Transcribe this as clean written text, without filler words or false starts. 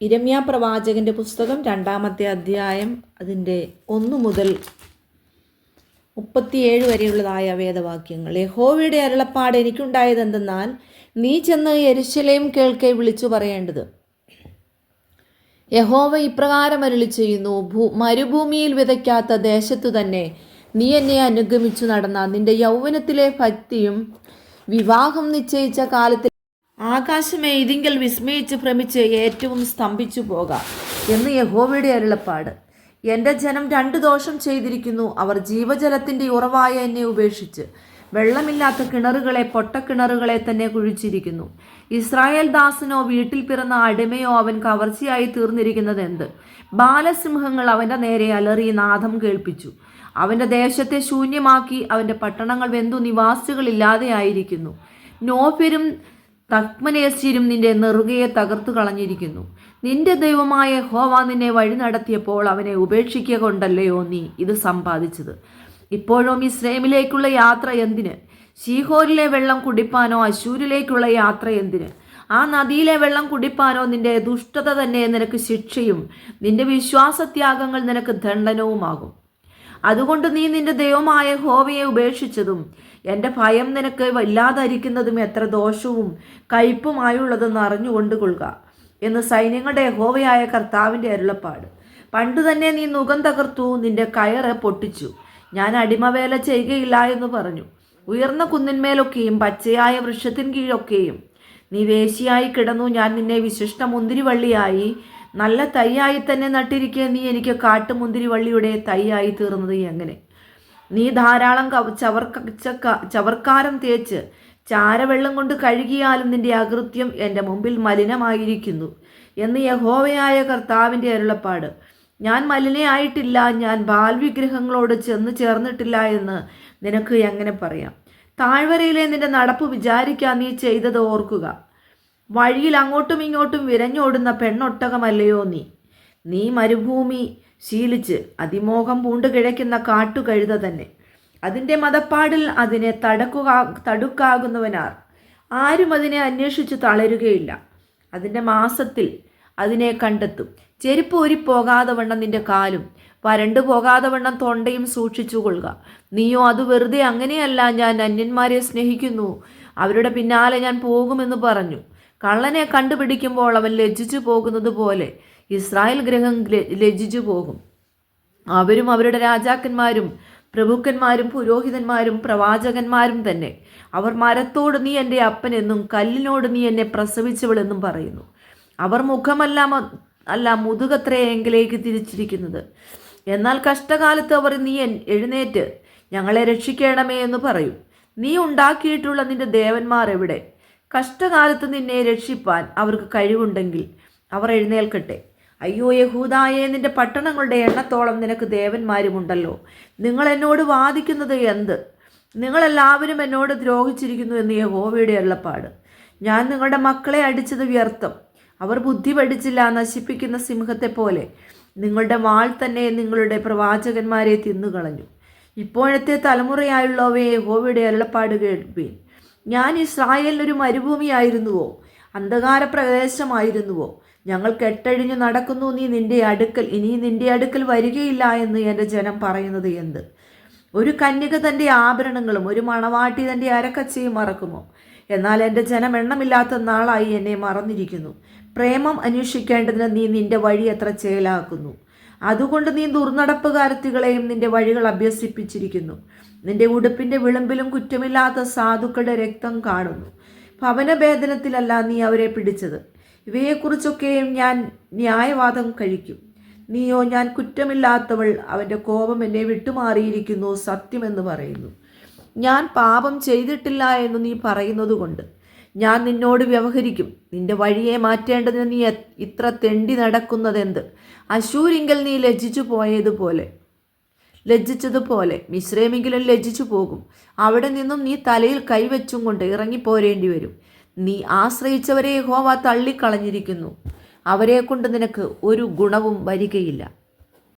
ഇരമ്യാ പ്രവാചകന്റെ പുസ്തകം 2-ാമത്തെ അധ്യായം അതിൻ്റെ 1 മുതൽ 37 വരെയുള്ളതായ വേദവാക്യങ്ങൾ. യഹോവയുടെ അരുളപ്പാട് എനിക്കുണ്ടായതെന്തെന്നാൽ, നീ ചെന്ന് യെരൂശലേം കേൾക്കെ വിളിച്ചു പറയേണ്ടത്, യഹോവ ഇപ്രകാരം അരുളി ചെയ്യുന്നു, മരുഭൂമിയിൽ വിതയ്ക്കാത്ത ദേശത്തു തന്നെ നീ എന്നെ അനുഗമിച്ചു നടന്ന നിന്റെ യൗവനത്തിലെ ഭക്തിയും വിവാഹം നിശ്ചയിച്ച കാലത്തിൽ ആകാശമേ ഇതിങ്കൽ വിസ്മയിച്ച് ഭ്രമിച്ച് ഏറ്റവും സ്തംഭിച്ചു പോകാം എന്ന് യഹോവയുടെ അരുളപ്പാട്. എൻ്റെ ജനം 2 ദോഷം ചെയ്തിരിക്കുന്നു. അവർ ജീവജലത്തിൻ്റെ ഉറവായ എന്നെ ഉപേക്ഷിച്ച് വെള്ളമില്ലാത്ത കിണറുകളെ, പൊട്ടക്കിണറുകളെ തന്നെ കുഴിച്ചിരിക്കുന്നു. ഇസ്രായേൽ ദാസനോ വീട്ടിൽ പിറന്ന അടിമയോ അവൻ കവർച്ചയായി തീർന്നിരിക്കുന്നത് എന്ത്? ബാലസിംഹങ്ങൾ അവൻ്റെ നേരെ അലറി നാദം കേൾപ്പിച്ചു. അവൻ്റെ ദേശത്തെ ശൂന്യമാക്കി, അവൻ്റെ പട്ടണങ്ങൾ വെന്തു നിവാസികളില്ലാതെയായിരിക്കുന്നു. നോഫിരും തക്മനേസ്യരും നിന്റെ നെറുകയെ തകർത്തു കളഞ്ഞിരിക്കുന്നു. നിന്റെ ദൈവമായ യഹോവ നിന്നെ വഴി നടത്തിയപ്പോൾ അവനെ ഉപേക്ഷിക്കുക കൊണ്ടല്ലയോ നീ ഇത് സമ്പാദിച്ചത്? ഇപ്പോഴോ മിസ്രൈമിലേക്കുള്ള യാത്ര എന്തിന്? ശീഹോരിലെ വെള്ളം കുടിപ്പാനോ അശൂരിലേക്കുള്ള യാത്ര എന്തിന്? ആ നദിയിലെ വെള്ളം കുടിപ്പാനോ? നിന്റെ ദുഷ്ടത തന്നെ നിനക്ക് ശിക്ഷയും നിന്റെ വിശ്വാസത്യാഗങ്ങൾ നിനക്ക് ദണ്ഡനവുമാകും. അതുകൊണ്ട് നീ നിന്റെ ദൈവമായ യഹോവയെ ഉപേക്ഷിച്ചതും എൻ്റെ ഭയം നിനക്ക് വല്ലാതിരിക്കുന്നതും എത്ര ദോഷവും കയ്പുമായുള്ളതെന്ന് അറിഞ്ഞുകൊണ്ട് കൊള്ളുക എന്ന് സൈന്യങ്ങളുടെ യഹോവയായ കർത്താവിൻ്റെ അരുളപ്പാട്. പണ്ടു തന്നെ നീ നുകം തകർത്തു, നിന്റെ കയറ് പൊട്ടിച്ചു. ഞാൻ അടിമവേല ചെയ്യുകയില്ല എന്ന് പറഞ്ഞു. ഉയർന്ന കുന്നിന്മേലൊക്കെയും പച്ചയായ വൃക്ഷത്തിൻ കീഴൊക്കെയും നീ വേശിയായി കിടന്നു. ഞാൻ നിന്നെ വിശിഷ്ട മുന്തിരിവള്ളിയായി നല്ല തൈയായി തന്നെ നട്ടിരിക്കുക. നീ എനിക്ക് കാട്ടുമുന്തിരിവള്ളിയുടെ തൈയായി തീർന്നത് എങ്ങനെ? നീ ധാരാളം ചവർക്കാരം തേച്ച് ചാരവെള്ളം കൊണ്ട് കഴുകിയാലും നിന്റെ അകൃത്യം എൻ്റെ മുമ്പിൽ മലിനമായിരിക്കുന്നു എന്ന് യഹോവയായ കർത്താവിൻ്റെ അരുളപ്പാട്. ഞാൻ മലിനയായിട്ടില്ല, ഞാൻ ബാൽ വിഗ്രഹങ്ങളോട് ചെന്ന് ചേർന്നിട്ടില്ല എന്ന് നിനക്ക് എങ്ങനെ പറയാം? താഴ്വരയിലെ നിന്റെ നടപ്പ് വിചാരിക്കാൻ നീ ചെയ്തത് ഓർക്കുക. വഴിയിൽ അങ്ങോട്ടും ഇങ്ങോട്ടും വിരഞ്ഞോടുന്ന പെണ്ണൊട്ടകമല്ലയോ നീ? നീ മരുഭൂമി ശീലിച്ച് അതിമോഹം പൂണ്ടു കിഴക്കുന്ന കാട്ടുകഴുത തന്നെ. അതിൻ്റെ മതപ്പാടിൽ അതിനെ തടുക്കാകുന്നവനാർ? ആരും അതിനെ അന്വേഷിച്ച് തളരുകയില്ല. അതിൻ്റെ മാസത്തിൽ അതിനെ കണ്ടെത്തും. ചെരുപ്പ് ഊരിപ്പോകാതെ വണ്ണം നിന്റെ കാലും വരണ്ടു പോകാതെ വണ്ണം തൊണ്ടയും സൂക്ഷിച്ചു കൊള്ളുക. നീയോ അത് വെറുതെ അങ്ങനെയല്ല, ഞാൻ അന്യന്മാരെ സ്നേഹിക്കുന്നു, അവരുടെ പിന്നാലെ ഞാൻ പോകുമെന്ന് പറഞ്ഞു. കള്ളനെ കണ്ടുപിടിക്കുമ്പോൾ അവൻ ലജ്ജിച്ചു പോകുന്നത് പോലെ ഇസ്രായേൽ ഗൃഹം ലജ്ജിച്ചു പോകും. അവരും അവരുടെ രാജാക്കന്മാരും പ്രഭുക്കന്മാരും പുരോഹിതന്മാരും പ്രവാചകന്മാരും തന്നെ. അവർ മരത്തോട് നീ എൻ്റെ അപ്പനെന്നും കല്ലിനോട് നീ എന്നെ പ്രസവിച്ചവളെന്നും പറയുന്നു. അവർ മുഖമല്ല മുതുകത്രേ എങ്കിലേക്ക് തിരിച്ചിരിക്കുന്നത്. എന്നാൽ കഷ്ടകാലത്ത് അവർ നീ എഴുന്നേറ്റ് ഞങ്ങളെ രക്ഷിക്കണമേ എന്ന് പറയും. നീ ഉണ്ടാക്കിയിട്ടുള്ള നിന്റെ ദേവന്മാർ എവിടെ? കഷ്ടകാലത്ത് നിന്നെ രക്ഷിപ്പാൻ അവർക്ക് കഴിവുണ്ടെങ്കിൽ അവർ എഴുന്നേൽക്കട്ടെ. അയ്യോ യഹൂദായേ, നിന്റെ പട്ടണങ്ങളുടെ എണ്ണത്തോളം നിനക്ക് ദേവന്മാരുമുണ്ടല്ലോ. നിങ്ങൾ എന്നോട് വാദിക്കുന്നത് എന്ത്? നിങ്ങളെല്ലാവരും എന്നോട് ദ്രോഹിച്ചിരിക്കുന്നു എന്ന് യഹോവയുടെ അരുളപ്പാട്. ഞാൻ നിങ്ങളുടെ മക്കളെ അടിച്ചത് വ്യർത്ഥം. അവർ ബുദ്ധി പഠിച്ചില്ല. നശിപ്പിക്കുന്ന സിംഹത്തെ പോലെ നിങ്ങളുടെ വാൾ തന്നെ നിങ്ങളുടെ പ്രവാചകന്മാരെ തിന്നുകളഞ്ഞു. ഇപ്പോഴത്തെ തലമുറയായുള്ളവയെ യഹോവയുടെ അരുളപ്പാട് കേൾപ്പീൻ. ഞാൻ ഇസ്രായേലിനൊരു മരുഭൂമിയായിരുന്നുവോ? അന്ധകാര പ്രദേശമായിരുന്നുവോ? ഞങ്ങൾ കെട്ടഴിഞ്ഞു നടക്കുന്നു. ഇനി നിന്റെ അടുക്കൽ വരികയില്ല എന്ന് എൻ്റെ ജനം പറയുന്നത് എന്ത്? ഒരു കന്യക തൻ്റെ ആഭരണങ്ങളും ഒരു മണവാട്ടി തൻ്റെ അരക്കച്ചയും മറക്കുമോ? എന്നാൽ എൻ്റെ ജനം എണ്ണമില്ലാത്ത നാളായി എന്നെ മറന്നിരിക്കുന്നു. പ്രേമം അന്വേഷിക്കേണ്ടതിന് നീ നിന്റെ വഴി എത്ര ചേലാക്കുന്നു. അതുകൊണ്ട് നീ ദുർനടപ്പുകാരത്തികളെയും നിന്റെ വഴികൾ അഭ്യസിപ്പിച്ചിരിക്കുന്നു. നിന്റെ ഉടുപ്പിൻ്റെ വിളമ്പിലും കുറ്റമില്ലാത്ത സാധുക്കളുടെ രക്തം കാണുന്നു. ഭവനഭേദനത്തിലല്ല നീ അവരെ പിടിച്ചത്. ഇവയെക്കുറിച്ചൊക്കെയും ഞാൻ ന്യായവാദം കഴിക്കും. നീയോ, ഞാൻ കുറ്റമില്ലാത്തവൾ, അവൻ്റെ കോപം എന്നെ വിട്ടുമാറിയിരിക്കുന്നു, സത്യമെന്ന് പറയുന്നു. ഞാൻ പാപം ചെയ്തിട്ടില്ല എന്ന് നീ പറയുന്നത് കൊണ്ട് ഞാൻ നിന്നോട് വ്യവഹരിക്കും. നിന്റെ വഴിയെ മാറ്റേണ്ടതിന് നീ ഇത്ര തെണ്ടി നടക്കുന്നതെന്ത്? അശൂരിങ്കൽ നീ ലജ്ജിച്ചതുപോലെ മിസ്രൈമെങ്കിലും ലജ്ജിച്ചു പോകും. അവിടെ നിന്നും നീ തലയിൽ കൈവച്ചും കൊണ്ട് ഇറങ്ങിപ്പോരേണ്ടി വരും. നീ ആശ്രയിച്ചവരെ യഹോവ തള്ളിക്കളഞ്ഞിരിക്കുന്നു. അവരെ കൊണ്ട് നിനക്ക് ഒരു ഗുണവും വരികയില്ല.